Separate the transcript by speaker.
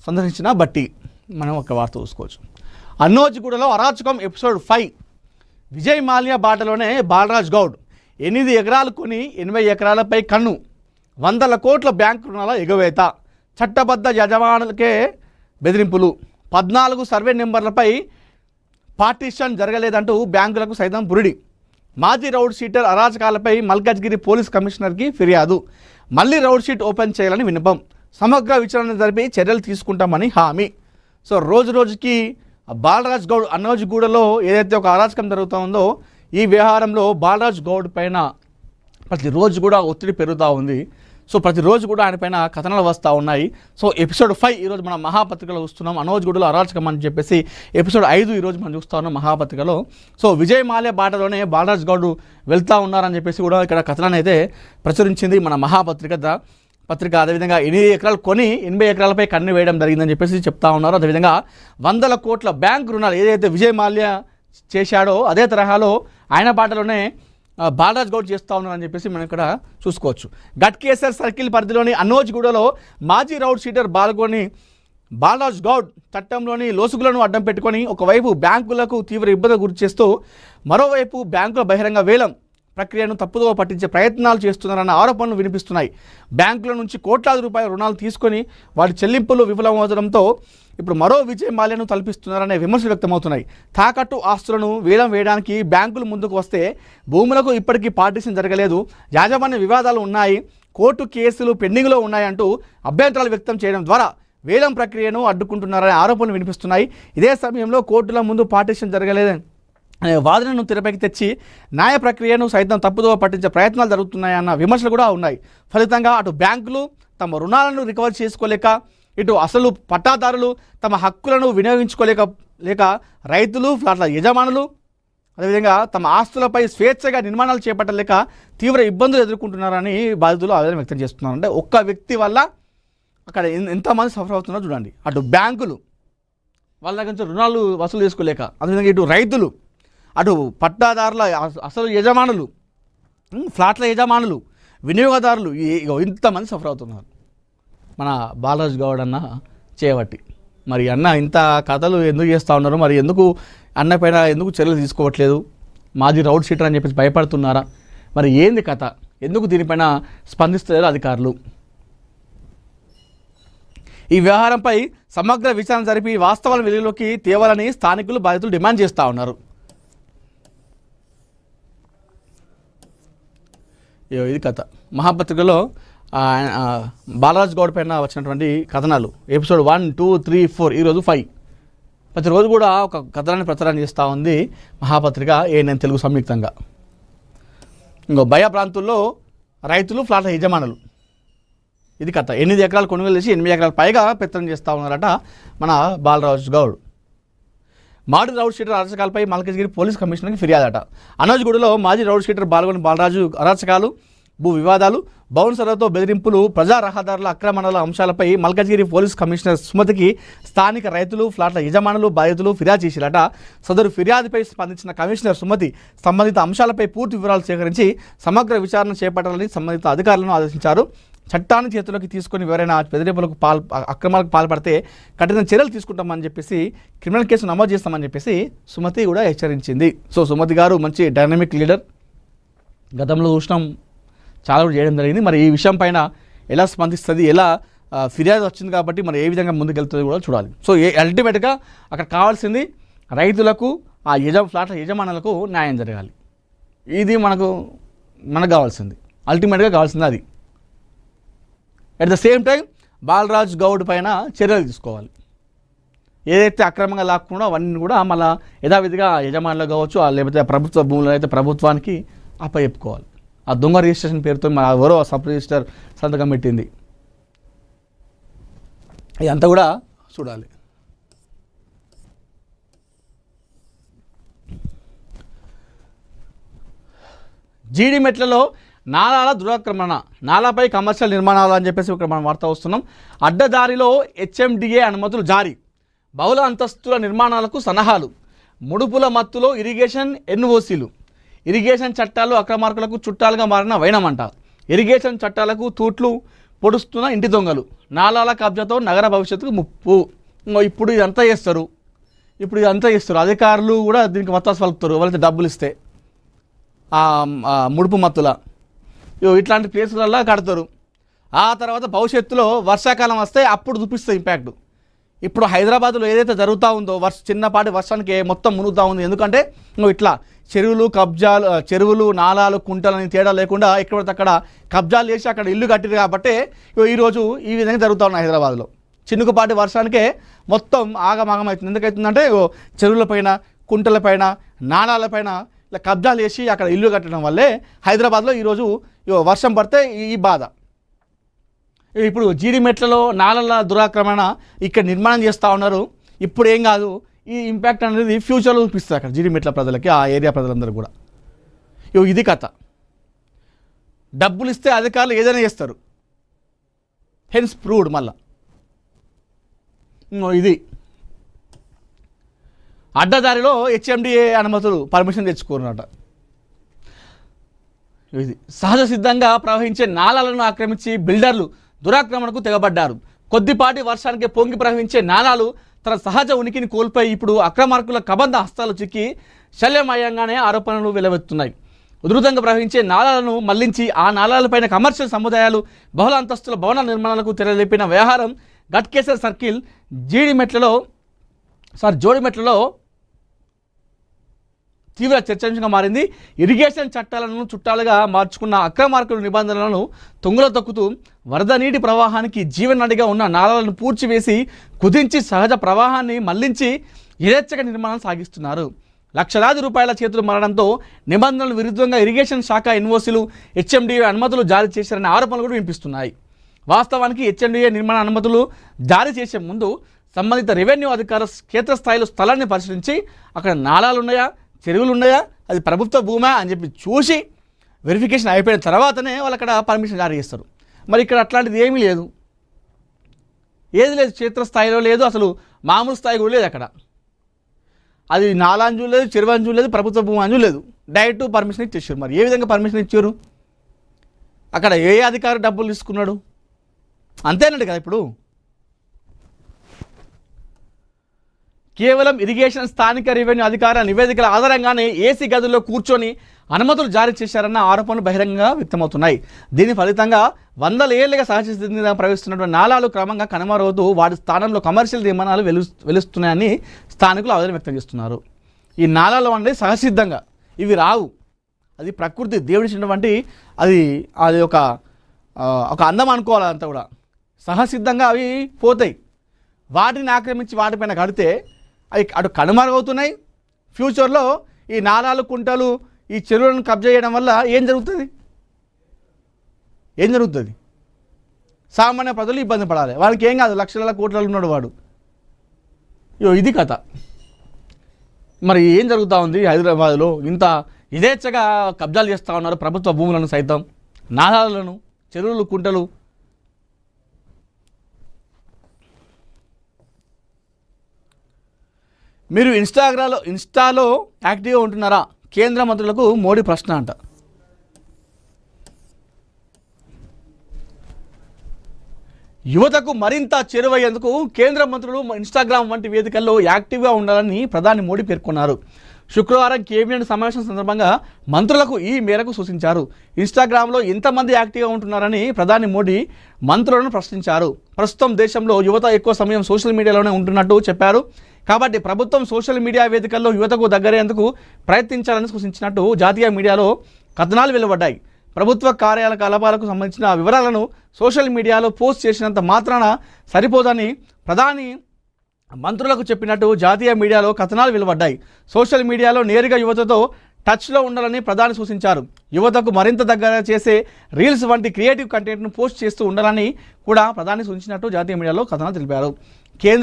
Speaker 1: సందర్శించిన బట్టి మనం ఒక వార్త చూసుకోవచ్చు. అన్నోజిగూడలో అరాచకం ఎపిసోడ్ 5. విజయ్ మాల్యా బాటలోనే బాలరాజ్ గౌడ్ 8 ఎకరాలు కొని 80 ఎకరాలపై కన్ను. 100 కోట్ల బ్యాంకు రుణాల ఎగవేత. చట్టబద్ధ యజమానులకే బెదిరింపులు. 14 సర్వే నెంబర్లపై పార్టీషన్ జరగలేదంటూ బ్యాంకులకు సైతం బురిడి. మాజీ రౌడ్ షీటర్ అరాచకాలపై మల్కాజ్గిరి పోలీస్ కమిషనర్కి ఫిర్యాదు. మళ్ళీ రౌడ్ షీట్ ఓపెన్ చేయాలని విన్నపం. సమగ్ర విచారణ జరిపి చర్యలు తీసుకుంటామని హామీ. సో రోజు రోజుకి బాలరాజ్ గౌడ్ అన్నోజిగూడలో ఏదైతే ఒక అరాచకం జరుగుతూ ఉందో ఈ వ్యవహారంలో బాలరాజ్ గౌడ్ పైన ప్రతిరోజు కూడా ఒత్తిడి పెరుగుతూ ఉంది. సో ప్రతిరోజు కూడా ఆయన పైన కథనాలు వస్తూ ఉన్నాయి. సో ఎపిసోడ్ 5 ఈరోజు మనం మహాపత్రికలో చూస్తున్నాం. అన్నోజిగూడలో అరాచకం అని చెప్పేసి ఎపిసోడ్ 5 ఈరోజు మనం చూస్తూ ఉన్నాం మహాపత్రికలో. సో విజయ్ మాల్యా బాటలోనే బాలరాజ్ గౌడ్ వెళ్తూ ఉన్నారని చెప్పేసి కూడా ఇక్కడ కథనాన్ని అయితే ప్రచురించింది మన మహాపత్రిక పత్రిక. అదేవిధంగా 8 ఎకరాలు కొని 80 ఎకరాలపై కన్ను వేయడం జరిగిందని చెప్పేసి చెప్తా ఉన్నారు. అదేవిధంగా 100 కోట్ల బ్యాంకు రుణాలు ఏదైతే విజయ్ మాల్యా చేశాడో అదే తరహాలో ఆయన బాటలోనే బాలరాజ్ గౌడ్ చేస్తూ ఉన్నారని చెప్పేసి మనం ఇక్కడ చూసుకోవచ్చు. గట్కేసర్ సర్కిల్ పరిధిలోని అన్నోజిగూడలో మాజీ రౌడ్ షీటర్ బాలరాజ్ గౌడ్ చట్టంలోని లోసుగులను అడ్డం పెట్టుకొని ఒకవైపు బ్యాంకులకు తీవ్ర ఇబ్బంది గురి చేస్తూ మరోవైపు బ్యాంకుల బహిరంగ వేలం ప్రక్రియను తప్పుదోవ పట్టించే ప్రయత్నాలు చేస్తున్నారన్న ఆరోపణలు వినిపిస్తున్నాయి. బ్యాంకుల నుంచి కోట్లాది రూపాయల రుణాలు తీసుకొని వాటి చెల్లింపులు విఫలమవడంతో ఇప్పుడు మరో విజయ్ మాల్యాను తలపిస్తున్నారనే విమర్శలు వ్యక్తమవుతున్నాయి. తాకట్టు ఆస్తులను వేలం వేయడానికి బ్యాంకులు ముందుకు వస్తే భూములకు ఇప్పటికీ పార్టీషన్ జరగలేదు, యాజమాన్య వివాదాలు ఉన్నాయి, కోర్టు కేసులు పెండింగ్లో ఉన్నాయంటూ అభ్యంతరాలు వ్యక్తం చేయడం ద్వారా వేలం ప్రక్రియను అడ్డుకుంటున్నారనే ఆరోపణలు వినిపిస్తున్నాయి. ఇదే సమయంలో కోర్టుల ముందు పార్టీషన్ జరగలేదని అనే వాదనను తెరపైకి తెచ్చి న్యాయ ప్రక్రియను సైతం తప్పుదోవ పట్టించే ప్రయత్నాలు జరుగుతున్నాయన్న విమర్శలు కూడా ఉన్నాయి. ఫలితంగా అటు బ్యాంకులు తమ రుణాలను రికవర్ చేసుకోలేక, ఇటు అసలు పట్టాదారులు తమ హక్కులను వినియోగించుకోలేక రైతులు, ఫ్లాట్ల యజమానులు అదేవిధంగా తమ ఆస్తులపై స్వేచ్ఛగా నిర్మాణాలు చేపట్టలేక తీవ్ర ఇబ్బందులు ఎదుర్కొంటున్నారని బాధితులు ఆవేదన వ్యక్తం చేస్తున్నారు. అంటే ఒక్క వ్యక్తి వల్ల అక్కడ ఎంతమంది సఫర్ అవుతున్నారో చూడండి. అటు బ్యాంకులు వాళ్ళ దగ్గర నుంచి రుణాలు వసూలు చేసుకోలేక, అదేవిధంగా ఇటు రైతులు, అటు పట్టాదారుల అసలు యజమానులు, ఫ్లాట్ల యజమానులు, వినియోగదారులు ఇంతమంది సఫర్ అవుతున్నారు మన బాలరాజ్ గౌడ్ అన్న చేయబట్టి. మరి అన్న ఇంత కథలు ఎందుకు చేస్తూ ఉన్నారు? మరి ఎందుకు అన్న పైన ఎందుకు చర్యలు తీసుకోవట్లేదు? మాజీ రౌడ్ షీటర్ అని చెప్పేసి భయపడుతున్నారా? మరి ఏంది కథ? ఎందుకు దీనిపైన స్పందిస్తలేరు అధికారులు? ఈ వ్యవహారంపై సమగ్ర విచారణ జరిపి వాస్తవాల వెలుగులోకి తేవాలని స్థానికులు, బాధితులు డిమాండ్ చేస్తూ ఉన్నారు. ఇది కథ. మహాపత్రికలో బాలరాజ్ గౌడ్ పైన వచ్చినటువంటి కథనాలు ఎపిసోడ్ 1, 2, 3, 4 ఈరోజు 5. ప్రతిరోజు కూడా ఒక కథనాన్ని ప్రచారం చేస్తూ ఉంది మహాపత్రిక ANN తెలుగు సంయుక్తంగా. ఇంకో భయ ప్రాంతుల్లో రైతులు, ఫ్లాట్ల యజమానులు ఇది కథ. 8 ఎకరాలు కొనుగోలు చేసి 8 ఎకరాల పైగా పెత్తనం చేస్తూ ఉన్నారట మన బాలరాజ్ గౌడ్. మాజీ రౌడ్ షీటర్ అరాచకాలపై మల్కాజ్గిరి పోలీస్ కమిషనర్కి ఫిర్యాదట. అన్నోజిగూడలో మాజీ రౌడ్ షీటర్ బాలరాజు అరాచకాలు, భూ వివాదాలు, బౌన్సర్లతో బెదిరింపులు, ప్రజా రహదారుల ఆక్రమణల అంశాలపై మల్కాజ్గిరి పోలీస్ కమిషనర్ సుమతికి స్థానిక రైతులు, ఫ్లాట్ల యజమానులు, బాధితులు ఫిర్యాదు చేసిరట. సదరు ఫిర్యాదుపై స్పందించిన కమిషనర్ సుమతి సంబంధిత అంశాలపై పూర్తి వివరాలు సేకరించి సమగ్ర విచారణ చేపట్టాలని సంబంధిత అధికారులను ఆదేశించారు. చట్టాన్ని చేతిలోకి తీసుకొని ఎవరైనా బెదిరింపులకు అక్రమాలకు పాల్పడితే కఠిన చర్యలు తీసుకుంటామని చెప్పేసి, క్రిమినల్ కేసు నమోదు చేస్తామని చెప్పేసి సుమతి కూడా హెచ్చరించింది. సో సుమతి గారు మంచి డైనమిక్ లీడర్, గతంలో చూసినాం చాలా కూడా చేయడం జరిగింది. మరి ఈ విషయం పైన ఎలా స్పందిస్తుంది, ఎలా ఫిర్యాదు వచ్చింది కాబట్టి మరి ఏ విధంగా ముందుకెళ్తుంది కూడా చూడాలి. సో అల్టిమేట్గా అక్కడ కావాల్సింది రైతులకు, ఆ ఫ్లాట్ల యజమానులకు న్యాయం జరగాలి. ఇది మనకు కావాల్సింది, అల్టిమేట్గా కావాల్సింది అది. At the same time Balaraj Goud పైన చర్యలు తీసుకోవాలి. ఏదైతే అక్రమంగా లాక్కుండా అవన్నీ కూడా మళ్ళీ యథావిధిగా యజమానులు కావచ్చు, లేకపోతే ప్రభుత్వ భూములు అయితే ప్రభుత్వానికి అప్పచెప్పుకోవాలి. ఆ దొంగ రిజిస్ట్రేషన్ పేరుతో ఎవరో సబ్ రిజిస్టర్ సంతకం పెట్టింది, ఇదంతా కూడా చూడాలి. జీడిమెట్లలో నాలాల దురాక్రమణ, నాలాపై కమర్షియల్ నిర్మాణాలు అని చెప్పేసి ఇక్కడ మనం వార్త వస్తున్నాం. అడ్డదారిలో HMDA అనుమతులు జారీ, బహుళ అంతస్తుల నిర్మాణాలకు సలహాలు, ముడుపుల మత్తులో ఇరిగేషన్ NOCలు, ఇరిగేషన్ చట్టాలు అక్రమార్కులకు చుట్టాలుగా మారిన వైనమంట. ఇరిగేషన్ చట్టాలకు తూట్లు పొడుస్తున్న ఇంటి దొంగలు, నాలాల కబ్జాతో నగర భవిష్యత్తుకు ముప్పు. ఇప్పుడు ఇదంతా చేస్తారు, అధికారులు కూడా దీనికి వత్తాసు పలుకుతారు. వాళ్ళైతే డబ్బులు ఇస్తే ముడుపు మత్తుల ఇట్లాంటి ప్లేసులలో కడతారు. ఆ తర్వాత భవిష్యత్తులో వర్షాకాలం వస్తే అప్పుడు చూపిస్తుంది ఇంపాక్ట్. ఇప్పుడు హైదరాబాద్లో ఏదైతే జరుగుతూ ఉందో చిన్నపాటి వర్షానికి మొత్తం మునుగుతూ ఉంది. ఎందుకంటే ఇట్లా చెరువులు నాలాలు కుంటలని తేడా లేకుండా ఎక్కడితే అక్కడ కబ్జాలు చేసి అక్కడ ఇల్లు కట్టిరు. కాబట్టి ఈరోజు ఈ విధంగా జరుగుతూ ఉన్నాయి హైదరాబాద్లో. చిన్నపాటి వర్షానికే మొత్తం ఆగమాగం అవుతుంది. ఎందుకవుతుందంటే చెరువులపైన కుంటలపైన నాలాలపైన ఇలా కబ్జాలు చేసి అక్కడ ఇల్లు కట్టడం వల్లే హైదరాబాద్లో ఈరోజు వర్షం పడితే ఈ బాధ. ఇప్పుడు జీడిమెట్లలో నాలల దురాక్రమణ ఇక్కడ నిర్మాణం చేస్తూ ఉన్నారు. ఇప్పుడు ఏం కాదు, ఈ ఇంపాక్ట్ అనేది ఫ్యూచర్లో చూపిస్తుంది అక్కడ జీడిమెట్ల ప్రజలకి, ఆ ఏరియా ప్రజలందరూ కూడా. ఇది కథ. డబ్బులు ఇస్తే అధికారులు ఏదైనా చేస్తారు. Hence proved. మళ్ళా ఇది అడ్డదారిలో హెచ్ఎండిఏ అనుమతులు పర్మిషన్ తెచ్చుకోరన్నట. ఇది సహజ సిద్ధంగా ప్రవహించే నాలాలను ఆక్రమించి బిల్డర్లు దురాక్రమణకు తెగబడ్డారు. కొద్దిపాటి వర్షానికి పొంగి ప్రవహించే నాలాలు తన సహజ ఉనికిని కోల్పోయి ఇప్పుడు అక్రమార్కుల కబంధ హస్తాలు చిక్కి శల్యమయంగానే ఆరోపణలు వెలువెత్తున్నాయి. ఉధృతంగా ప్రవహించే నాలాలను మళ్లించి ఆ నాలాలపైన కమర్షియల్ సముదాయాలు, బహుళ అంతస్తుల భవన నిర్మాణాలకు తెరలేపిన వ్యవహారం గట్కేసర్ సర్కిల్ జోడిమెట్లలో తీవ్ర చర్చంశంగా మారింది. ఇరిగేషన్ చట్టాలను చుట్టాలుగా మార్చుకున్న అక్రమార్కుల నిబంధనలను తొంగులో తొక్కుతూ వరద నీటి ప్రవాహానికి జీవనడిగా ఉన్న నాలాలను పూడ్చివేసి కుదించి సహజ ప్రవాహాన్ని మళ్లించి యథేచ్ఛగా నిర్మాణం సాగిస్తున్నారు. లక్షలాది రూపాయల చేతులు మారడంతో నిబంధనలు విరుద్ధంగా ఇరిగేషన్ శాఖ ఎన్ఓసీలు, హెచ్ఎండిఏ అనుమతులు జారీ చేశారనే ఆరోపణలు కూడా వినిపిస్తున్నాయి. వాస్తవానికి హెచ్ఎండిఏ నిర్మాణ అనుమతులు జారీ చేసే ముందు సంబంధిత రెవెన్యూ అధికారులు క్షేత్రస్థాయిలో స్థలాన్ని పరిశీలించి అక్కడ నాలాలు ఉన్నాయా, చెరువులు ఉన్నాయా, అది ప్రభుత్వ భూమా అని చెప్పి చూసి వెరిఫికేషన్ అయిపోయిన తర్వాతనే వాళ్ళు అక్కడ పర్మిషన్ జారీ చేస్తారు. మరి ఇక్కడ అట్లాంటిది ఏమీ లేదు, ఏది లేదు, క్షేత్రస్థాయిలో లేదు, అసలు మామూలు స్థాయి కూడా లేదు. అక్కడ అది నాలాంజు లేదు, చెరువంజు లేదు, ప్రభుత్వ భూమాంజు లేదు, డైరెక్ట్ పర్మిషన్ ఇచ్చేసారు. మరి ఏ విధంగా పర్మిషన్ ఇచ్చారు? అక్కడ ఏ అధికారి డబ్బులు తీసుకున్నాడు? అంతేనండి కదా. ఇప్పుడు కేవలం ఇరిగేషన్ స్థానిక రెవెన్యూ అధికారుల నివేదికల ఆధారంగానే ఏసీ గదుల్లో కూర్చొని అనుమతులు జారీ చేశారన్న ఆరోపణలు బహిరంగంగా వ్యక్తమవుతున్నాయి. దీని ఫలితంగా వందల ఏళ్లుగా సహజసిద్ధంగా ప్రవేశిస్తున్నటువంటి నాలాలు క్రమంగా కనుమరుగవుతూ వాటి స్థానంలో కమర్షియల్ నిర్మాణాలు వెలుస్తున్నాయని స్థానికులు ఆవేదన వ్యక్తం చేస్తున్నారు. ఈ నాలాలు అంటే సహజసిద్ధంగా ఇవి రావు, అది ప్రకృతి దేవుడిచ్చినటువంటి అది ఒక అందం అనుకోవాలి. అంతా కూడా సహజసిద్ధంగా అవి పోతాయి. వాటిని ఆక్రమించి వాటిపైన కడితే అవి అటు కనుమరుగవుతున్నాయి. ఫ్యూచర్లో ఈ నాలాలు కుంటలు ఈ చెరువులను కబ్జా చేయడం వల్ల ఏం జరుగుతుంది? సామాన్య ప్రజలు ఇబ్బంది పడాలి. వాళ్ళకి ఏం కాదు, లక్షల కోట్లలో ఉన్నాడు వాడు. ఇది కథ. మరి ఏం జరుగుతూ ఉంది హైదరాబాద్లో? ఇంత యథేచ్ఛగా కబ్జాలు చేస్తూ ఉన్నారు ప్రభుత్వ భూములను సైతం, నాలాలను, చెరువులు, కుంటలు. మీరు ఇన్స్టాలో యాక్టివ్గా ఉంటున్నారా? కేంద్ర మంత్రులకు మోడీ ప్రశ్న అంట. యువతకు మరింత చేరువయ్యేందుకు కేంద్ర మంత్రులు ఇన్స్టాగ్రామ్ వంటి వేదికల్లో యాక్టివ్గా ఉండాలని ప్రధాని మోడీ పేర్కొన్నారు. శుక్రవారం కేబినెట్ సమావేశం సందర్భంగా మంత్రులకు ఈ మేరకు సూచించారు. ఇన్స్టాగ్రామ్లో ఎంతమంది యాక్టివ్గా ఉంటున్నారని ప్రధాని మోడీ మంత్రులను ప్రశ్నించారు. ప్రస్తుతం దేశంలో యువత ఎక్కువ సమయం సోషల్ మీడియాలోనే ఉంటున్నట్టు చెప్పారు. కాబట్టి ప్రభుత్వం సోషల్ మీడియా వేదికల్లో యువతకు దగ్గరేందుకు ప్రయత్నించాలని సూచించినట్టు జాతీయ మీడియాలో కథనాలు వెలువడ్డాయి. ప్రభుత్వ కార్యకలాపాలకు సంబంధించిన వివరాలను సోషల్ మీడియాలో పోస్ట్ చేసినంత మాత్రాన సరిపోదని ప్రధాని మంత్రులకు చెప్పినట్టు జాతీయ మీడియాలో కథనాలు వెలువడ్డాయి. సోషల్ మీడియాలో నేరుగా యువతతో టచ్లో ఉండాలని ప్రధాని సూచించారు. యువతకు మరింత దగ్గర చేసే రీల్స్ వంటి క్రియేటివ్ కంటెంట్ను పోస్ట్ చేస్తూ ఉండాలని కూడా ప్రధాని సూచించినట్టు జాతీయ మీడియాలో కథనాలు తెలిపారు. కేంద్ర